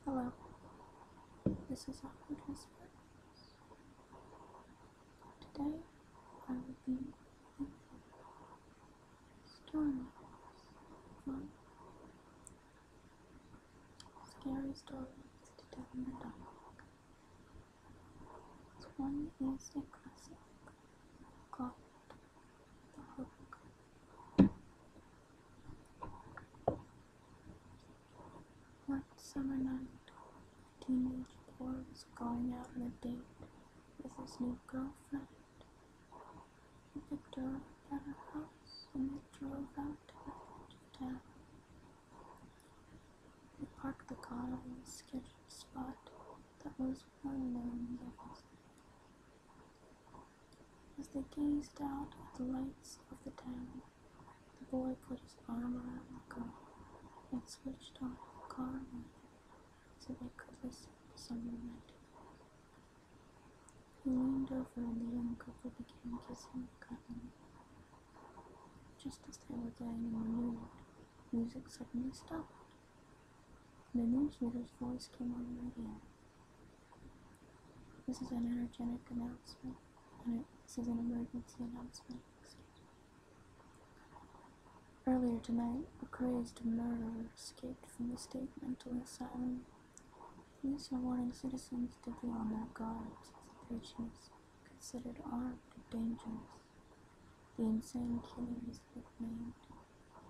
Hello, this is Awkward Whisper. Today I will be reading stories from Scary Stories to Tell in the Dark. This one is a classic called The Hook. One summer night, a teenage boy was going out on a date with his new girlfriend. He picked her up at her house and they drove out to the edge of town. They parked the car in a sketchy spot that was well known by his. As they gazed out at the lights of the town, the boy put his arm around the girl and switched off the car radio so they could listen to some romantic music. He leaned over and the young couple began kissing and cuddling. Just as they were getting in the mood, music suddenly stopped, and a newsreader's voice came on the radio. This is an energetic announcement, this is an emergency announcement, Earlier tonight, a crazed murderer escaped from the state mental asylum. Police are warning citizens to be on their guard since the patient is considered armed and dangerous. The insane killer is nicknamed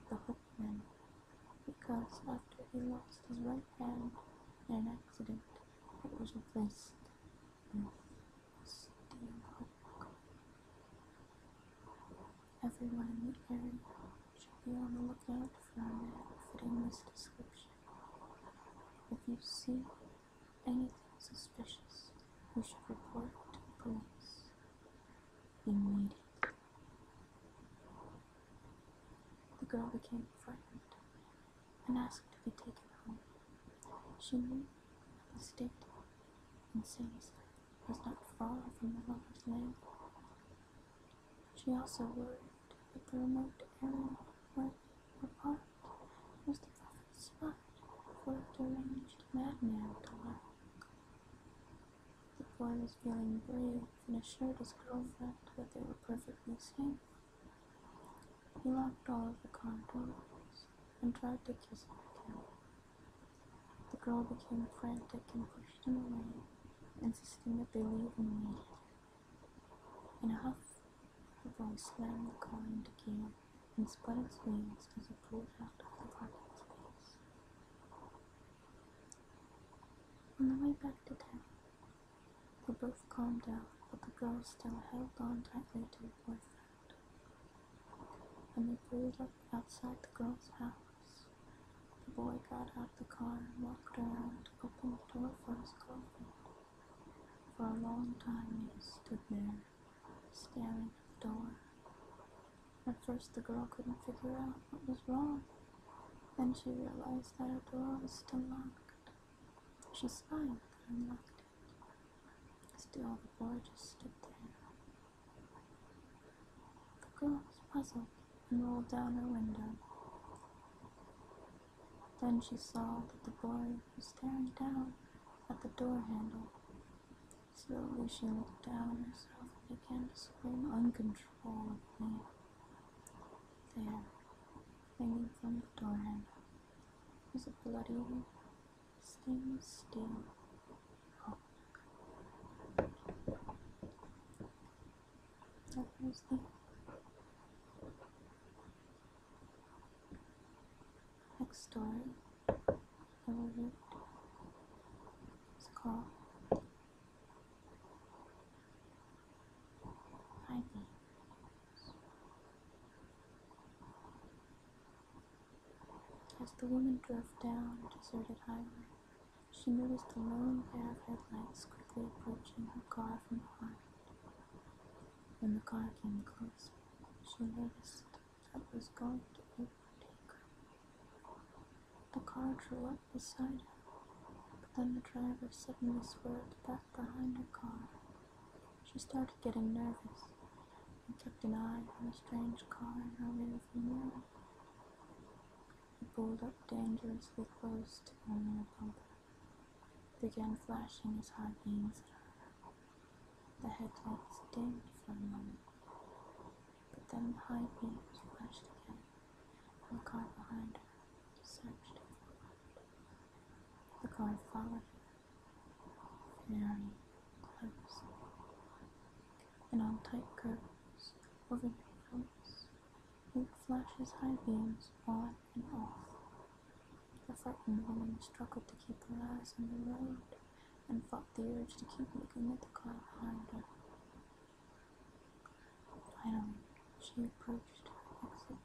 the Hookman because after he lost his right hand in an accident, it was replaced with a steel hook. Everyone in the area should be on the lookout for a man fitting this description. If you see anything suspicious, you should report it to the police immediately. The girl became frightened and asked to be taken home. She knew that the state insane asylum was not far from the lover's land. She also worried that the remote area where they were parked was the perfect spot for a deranged madman to lurk. The boy was feeling brave and assured his girlfriend that they were perfectly safe. He locked all of the car doors and tried to kiss her again. The girl became frantic and pushed him away, insisting that they leave immediately. In a huff, the boy slammed the car into gear and spun its wheels as it pulled out of the parking space. On the way back to town, they both calmed down, but the girl still held on tightly to her boyfriend. When they pulled up outside the girl's house, the boy got out the car and walked around to open the door for his girlfriend. For a long time he stood there, staring at the door. At first the girl couldn't figure out what was wrong. Then she realized that her door was still locked. She smiled and unlocked it. Still, the boy just stood there. The girl was puzzled and rolled down her window. Then she saw that the boy was staring down at the door handle. Slowly she looked down herself and began to scream uncontrollably. There, hanging from the door handle, was a bloody stainless steel hook. That was the next story I will read is called Ivy. As the woman drove down a deserted highway, she noticed a lone pair of headlights quickly approaching her car from behind. When the car came closer, she noticed that it was going to overtake her. The car drew up beside her, but then the driver suddenly swerved back behind her car. She started getting nervous and kept an eye on the strange car in her rearview mirror. It pulled up dangerously close to her near bumper. began flashing his high beams at her. The headlights dimmed for a moment, but then the high beams flashed again, and the car behind her surged forward. The car followed her, very close, and on tight curves, over needles, it would flash his high beams on and off. The frightened woman struggled to keep her eyes on the road and fought the urge to keep looking at the car behind her. Finally, she approached her exit,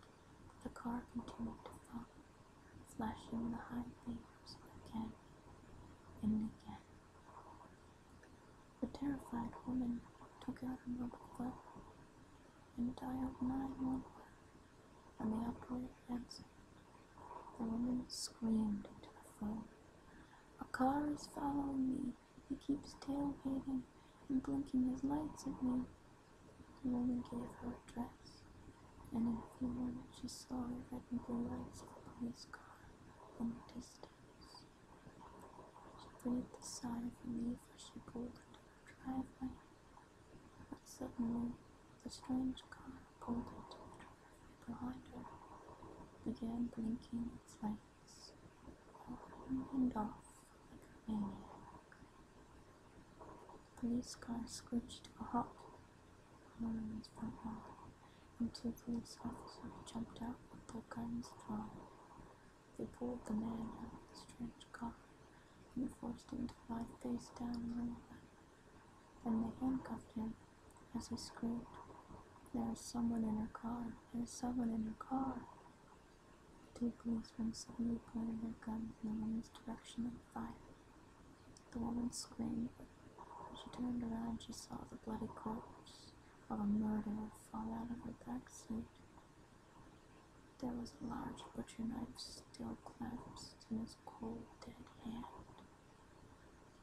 but the car continued to follow, flashing the high beams again and again. The terrified woman took out her mobile phone and dialed 911. When the operator answered, the woman screamed into the phone, "A car is following me. He keeps tailgating and blinking his lights at me." The woman gave her address, and in a few moments she saw the red and blue lights of a police car in the distance. She breathed a sigh of relief as she pulled into the driveway, but suddenly the strange car pulled into the driveway behind her, began blinking its lights on and off like a maniac. The police car screeched to a halt in the woman's front lawn, and 2 police officers jumped out with their guns drawn. They pulled the man out of the strange car and forced him to lie face down in the road. Then they handcuffed him as he screamed, "There is someone in her car! There is someone in her car!" The 2 policemen suddenly pointed their guns in the woman's direction and fired. The woman screamed, but when she turned around she saw the bloody corpse of a murderer fall out of her back seat. There was a large butcher knife still clasped in his cold, dead hand.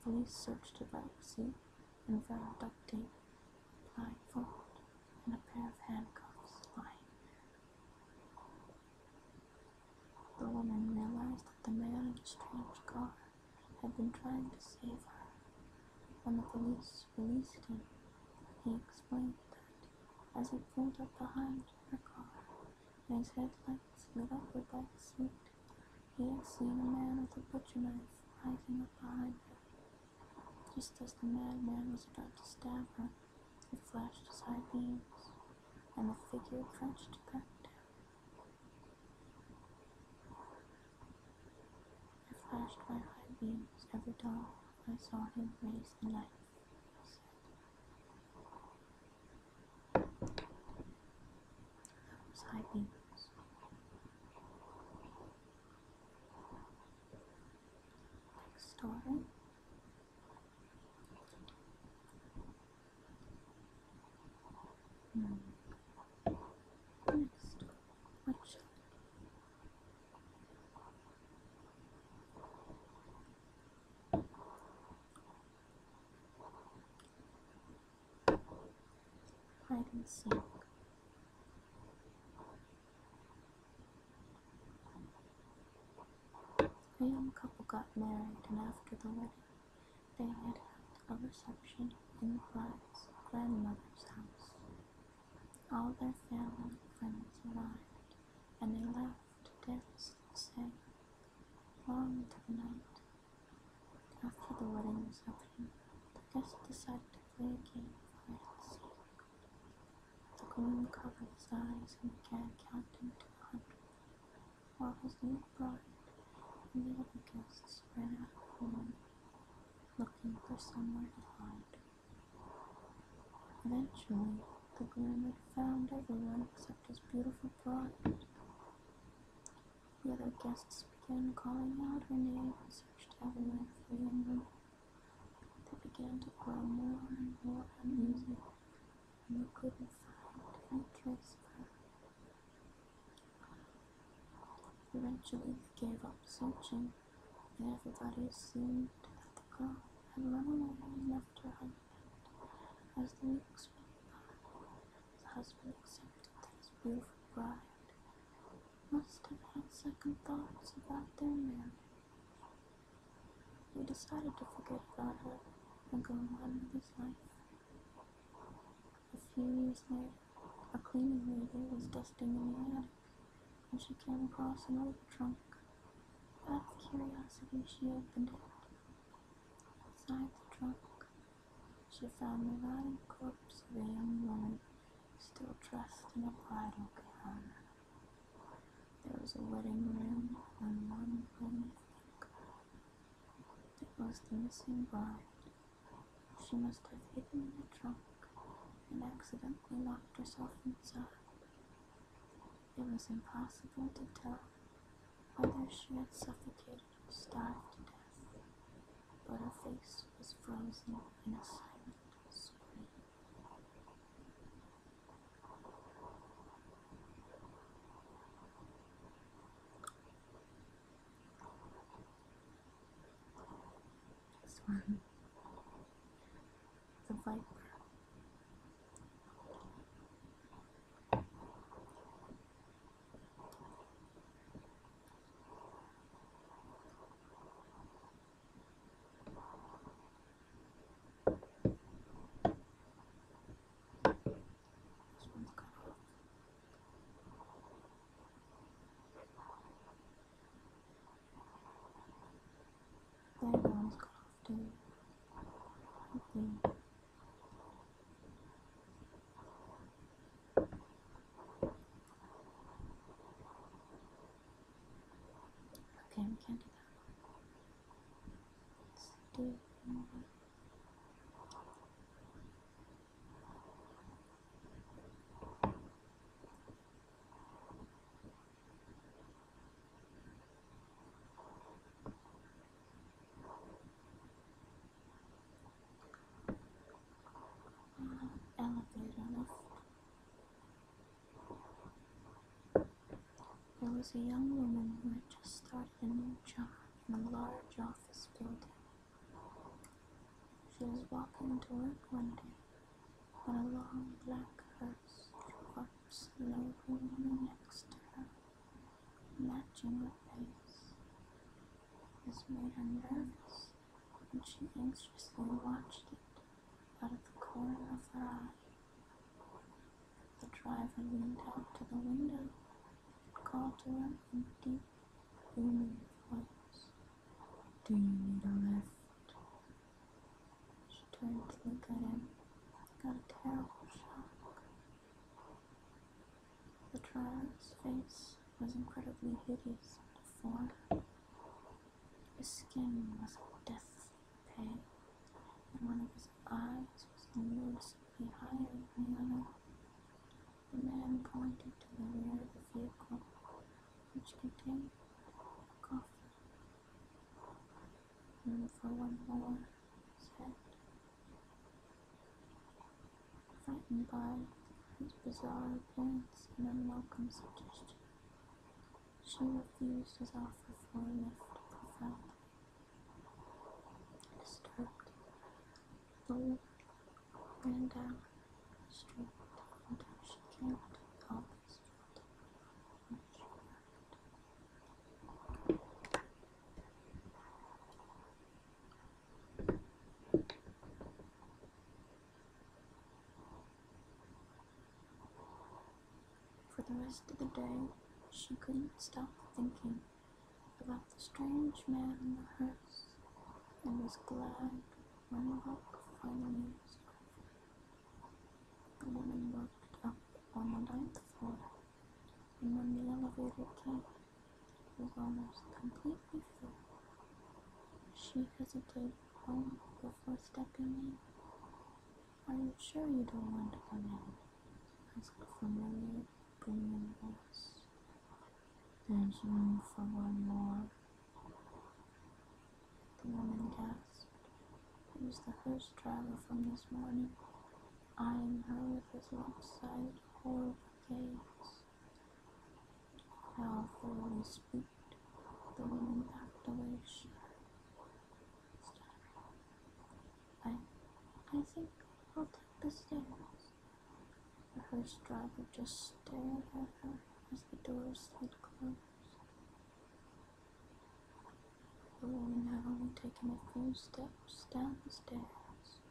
Police searched the back seat and found duct tape, a blindfold, and a pair of handcuffs lying there. The woman realized that the man in the strange car had been trying to save her. When the police released him, he explained that as he pulled up behind her car and his headlights lit up her back seat, he had seen a man with a butcher knife rising up behind her. Just as the madman was about to stab her, he flashed his high beams, and the figure crouched back down. "I flashed my high beams every time I saw him raise the knife," he said. That was high beams. Next story. Next, what shall hide and seek? A young couple got married, and after the wedding, they had held a reception in the bride's grandmother's house. All their family and friends arrived, and they laughed, danced, and sang long into the night. After the wedding reception, the guests decided to play a game of hide and seek. The groom covered his eyes and began counting to 100, while his new bride and the other guests ran out of the room, looking for somewhere to hide. Eventually, the groom had found everyone except his beautiful bride. The other guests began calling out her name and searched everywhere for the young woman. They began to grow more and more uneasy, and they couldn't find any trace of her. Eventually, they gave up searching, and everybody assumed that the girl had run away and left her husband. As the weeks went by, the husband accepted that his beautiful bride must have had second thoughts about their marriage. he decided to forget about her and go on with his life. A few years later, a cleaning lady was dusting in the attic when she came across an old trunk. Out of curiosity, she opened it. Inside the trunk, she found the rotting corpse of a young woman still dressed in a bridal gown. There was a wedding ring on one bony finger. It was the missing bride. She must have hidden the trunk and accidentally locked herself inside. It was impossible to tell whether she had suffocated or starved to death, but her face was frozen in a silent scream. This one, the viper. This one's cut off. The other one's cut off too. Okay. Okay, we can't do that. Let's do elevator lift. There was a young woman who had just started a new job in a large office building. She was walking to work one day when a long black hearse drove up slowly next to her, matching her pace. This made her nervous, and she anxiously watched it out of the corner of her eye. The driver leaned out to the window and called to her in a deep, booming voice. "Do you need a lift?" She turned to look at him, got a terrible shock. The driver's face was incredibly hideous and deformed. His skin was a deathly pale, and one of his eyes was noticeably higher than the other. The man pointed to the rear of the vehicle, which contained a coffin. "Room for one more," he said. Frightened by his bizarre appearance and unwelcome suggestion, she refused his offer for a lift profoundly disturbed. The woman ran down the street until she came to the office building, where she worked. For the rest of the day, she couldn't stop thinking about the strange man in the hearse, and was glad when work finally was over. The woman worked up on the 9th floor, and when the elevator came, it was almost completely full. She hesitated a moment before stepping in. "Are you sure you don't want to come in?" asked a familiar, booming voice. "There's room for one more." The woman gasped. It was the hearse driver from this morning, eyeing her with his lopsided, horrible gaze. Now thoroughly spooked, the woman backed away, stuttering. I think I'll take the stairs." The hearse driver just stared at her as the door slid closed. The woman had only taken a few steps down the stairs,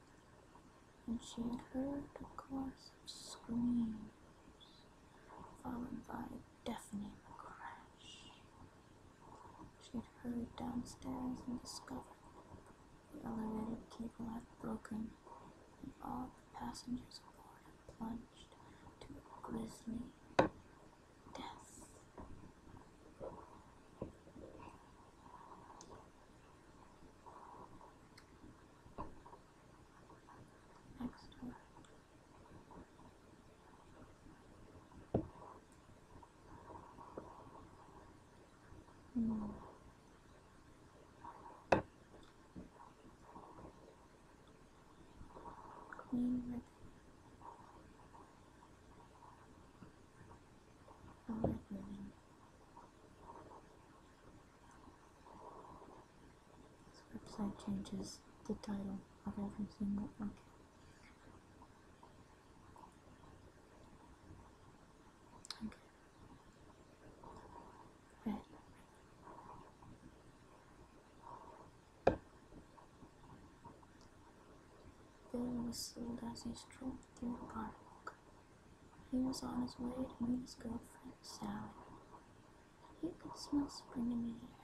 and she had heard a chorus of screams, followed by a deafening crash. She had hurried downstairs and discovered the elevator cable had broken, and all the passengers aboard had plunged to a grisly death. Next word. Green ribbon. A red ribbon. This website changes the title of every single book. Okay. Red. Bill whistled as he strolled through the park. He was on his way to meet his girlfriend, Sally. He could smell spring in the air.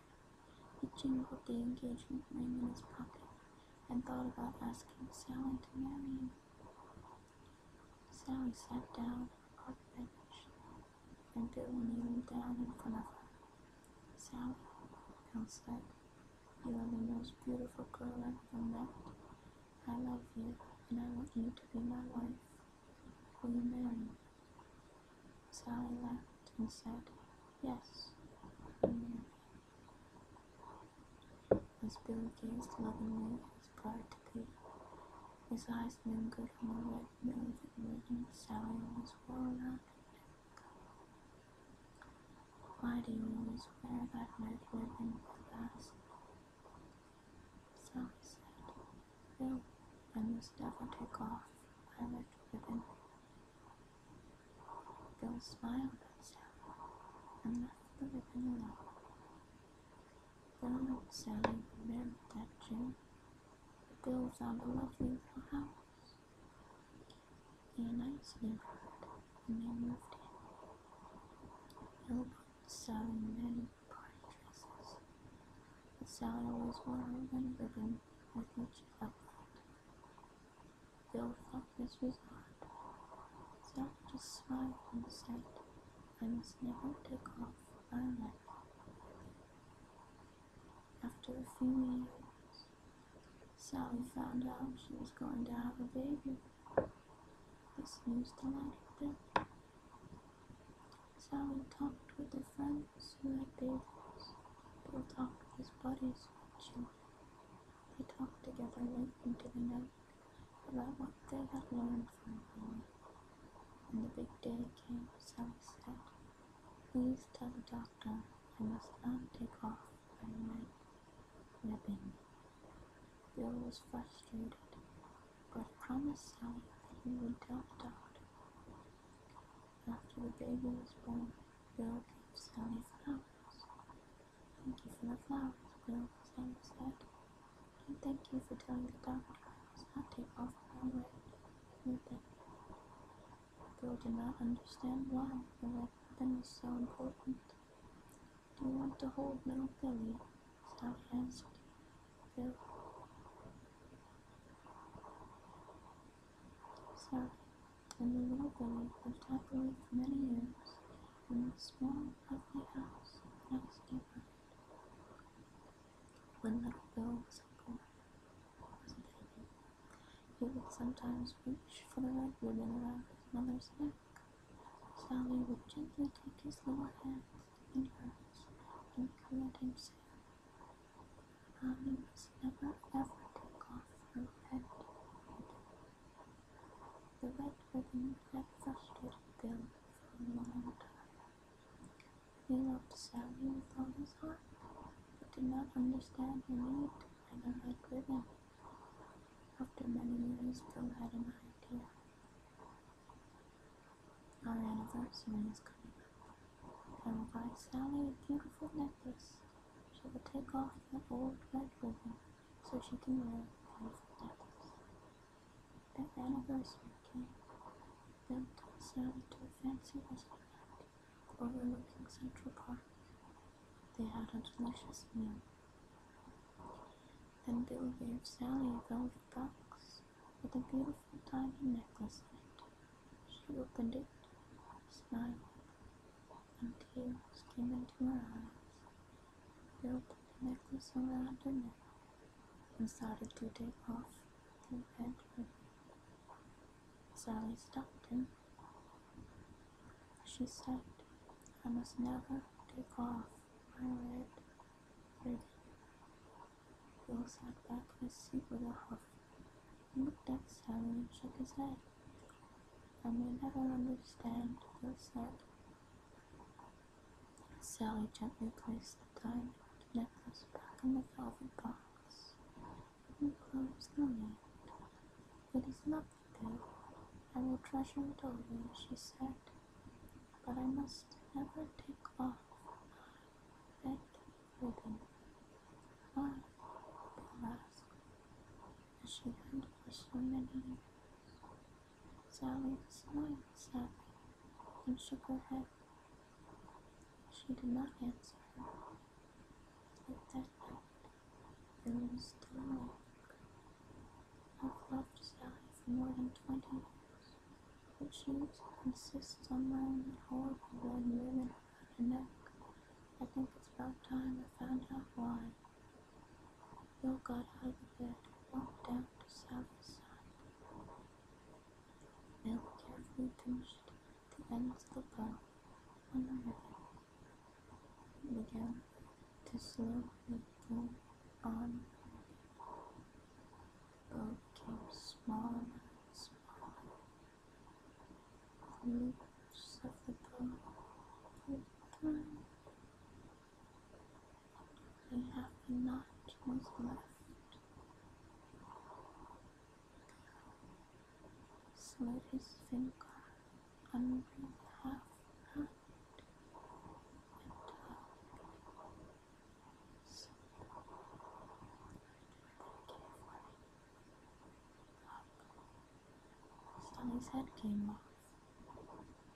He jingled the engagement ring in his pocket and thought about asking Sally to marry him. Sally sat down on a park bench, and Bill kneeled down in front of her. Sally, Bill said, "You are the most beautiful girl I've ever met. I love you, and I want you to be my wife. Will you marry me?" Sally laughed and said, "Yes, will you marry me?" As Bill gazed lovingly at his bride-to-be, his eyes lingered on the red velvet ribbon Sally always wore around her neck. "Why do you always wear that red ribbon?" Bill asked. Sally said, "Bill, I must never take off my red ribbon." Bill smiled at Sally and left the ribbon alone. Bill and Sally were married that June. Bill found a lovely little house in a nice neighborhood, and they moved in. Bill bought Sally many party dresses, but Sally always wore her red ribbon with each outfit. Bill thought this was odd. Sally just smiled and said, "I must never take off my red ribbon." After a few years, Sally found out she was going to have a baby. This news delighted Bill. Sally talked with the friends who had babies. Bill talked with his buddies who had children. They talked together late into the night about what they had learned from the boy. When the big day came, Sally said, "Please tell the doctor I must not take off my red ribbon." Bill was frustrated, but promised Sally that he would tell the doctor. After the baby was born, Bill gave Sally flowers. "Thank you for the flowers, Bill," Sally said. "And thank you for telling the doctor I must not take off my red ribbon." Bill did not understand why the red ribbon was so important. "Do you want to hold little Billy?" Sally asked Bill. Sally and the little Billy lived happily for many years in a small, lovely house in a nice neighborhood. When little Bill was a baby, he would sometimes reach for the red ribbon around his mother's neck. Sally would gently take his little hands in hers and let him say, "Mommy must never ever take off her red ribbon." The red ribbon had frustrated Bill for a long time. He loved Sally with all his heart, but did not understand her need to wear the red ribbon. After many years, Bill had an idea. "Our anniversary is coming up. I will buy Sally a beautiful necklace. She will take off that old red ribbon so she can wear a beautiful necklace. Their anniversary came. Bill took Sally to a fancy restaurant overlooking Central Park. They had a delicious meal. Then Bill gave Sally a velvet box with a beautiful diamond necklace in it. She opened it, smiled, and tears came into her eyes. Bill put the necklace around her neck and started to take off the red ribbon. Sally stopped him. She said, "I must never take off my red ribbon." Bill sat back in his seat with a huff. He looked at Sally and shook his head. "I may never understand," Bill said. Sally gently placed the diamond necklace back in the velvet box and closed the lid. "It is lovely, Bill. I will treasure it always," she said. "But I must never take off my red ribbon." "Why?" Bill asked, as she had for so many years. Sally smiled sadly and shook her head. She did not answer her. Late that night, Bill was still awake. "I've loved Sally for more than 20 years, but she insists on wearing that horrible red ribbon around her neck. I think it's about time I found out why." Bill got out of the bed and walked down to Sally's side. Bill carefully pinched the ends of the bow on the ribbon and began to slowly pull on the ribbon. The bow became smaller and smaller. The loops of the bow pulled through. Only half a knot was left. Slid his finger under the half knot and Sally's head came off.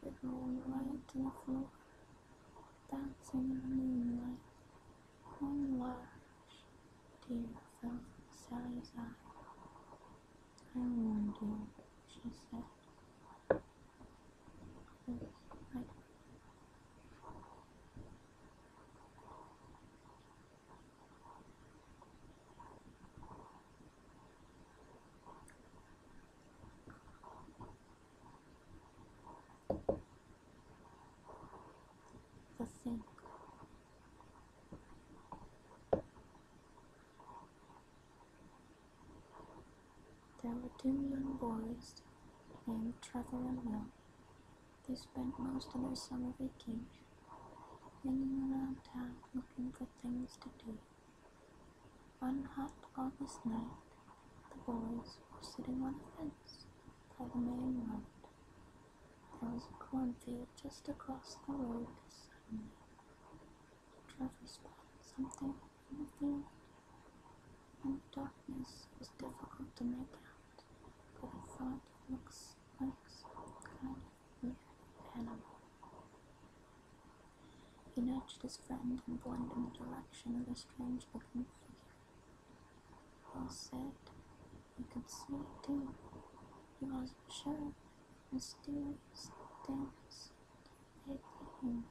It rolled right to the floor, bouncing in the moonlight. One large tear fell from Sally's eye. "I warned you," she said. The thing. There were 2 young boys named Trevor and Will. They spent most of their summer vacation hanging around town looking for things to do. One hot August night, the boys were sitting on a fence by the main road. There was a cornfield just across the road. Suddenly, Trevor spotted something in the field. In the darkness, it was difficult to make out, but he thought it looks like some kind of weird animal. He nudged his friend and pointed in the direction of the strange-looking figure. Will said he could see it too. He wasn't sure if mysterious things vaguely human.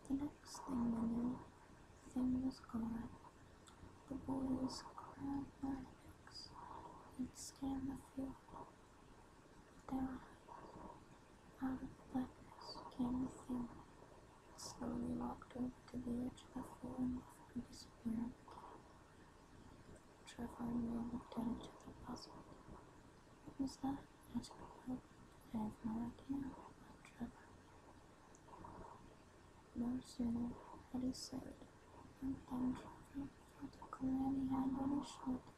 The next thing they knew, the thing was gone. The boys grabbed their necks and scanned the field. With their eyes, out of the blackness came the thing. It slowly walked over to the edge of the field before disappearing again. Trevor and Will looked at each other puzzled. "What was that?" asked Will. "I have no idea," replied Trevor. No sooner had he said than Trevor felt a clammy hand on his shoulder.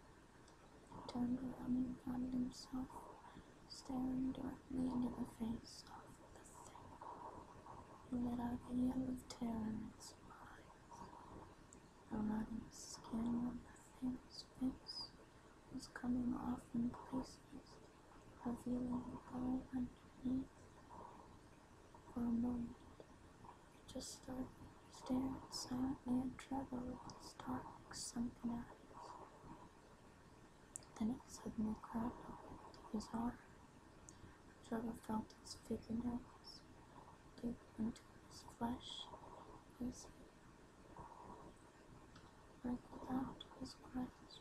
He turned around and found himself staring directly into the face of the thing. He let out a yell of terror and smiled. letting the skin of the thing's face was coming off in places, revealing the bone underneath. For a moment, it just stared silently at Trevor with its dark, sunken eyes. Then it suddenly grabbed a hold of his arm. Trevor felt its fingernails dig into his flesh as he wriggled out of his grasp.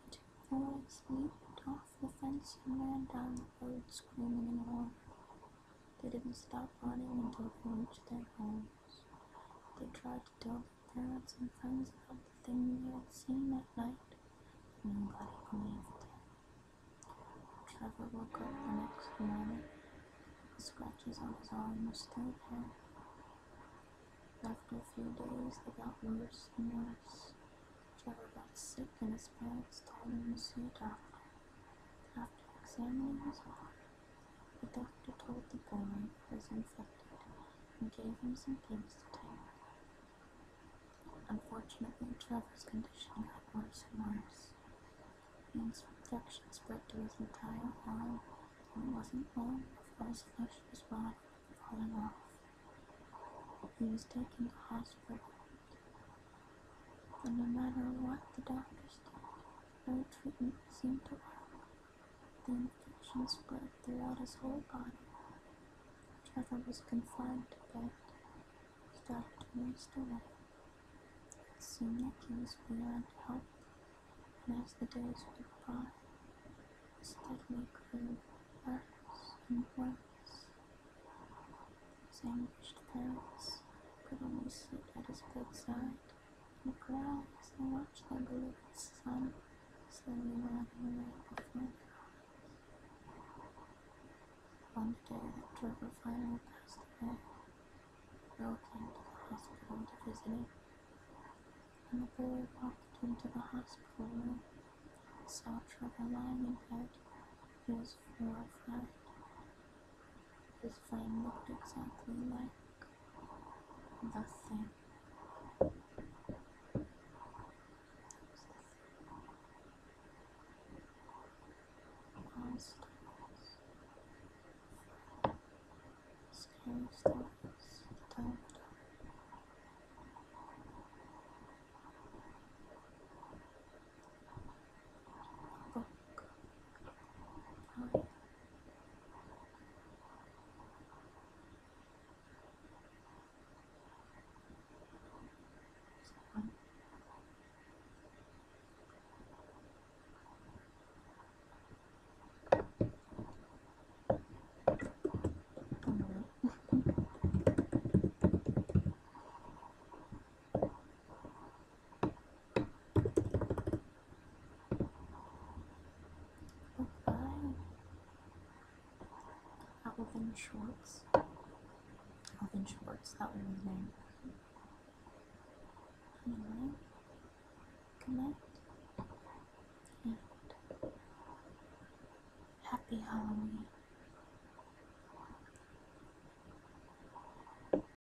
The two boys leaped off the fence and ran down the road screaming in horror. They didn't stop running until they reached their homes. They tried to tell their parents and friends about the thing they had seen that night, but nobody believed them. Trevor woke up the next morning. The scratches on his arm were still there. After a few days, they got worse and worse. Trevor got sick and his parents told him to see a doctor. After examining his heart, the doctor told the boy he was infected and gave him some pills to take. Unfortunately, Trevor's condition got worse and worse. The infection spread to his entire arm, and it wasn't long before his flesh was rotting and falling off. He was taken to hospital, and no matter what the doctors did, no treatment seemed to work. The infection spread throughout his whole body. Trevor was confined to bed, started to waste away. It seemed like he was beyond help, and as the days went by, it steadily grew worse and worse. His anguished parents could only sit at his bedside and cry as they watched their beloved son slowly rotting away before their eyes. On the day that Trevor finally passed away, Bill came to the hospital to visit him. When the boy walked into the hospital room and saw Trevor lying in bed, he was horrified. His friend looked exactly like the thing. Monsters. Scary stories to tell the dark. A book. Oh yeah. Someone. Book by Alvin Schwartz. Alvin Schwartz, that was his name. Anyway, good night, and happy Halloween.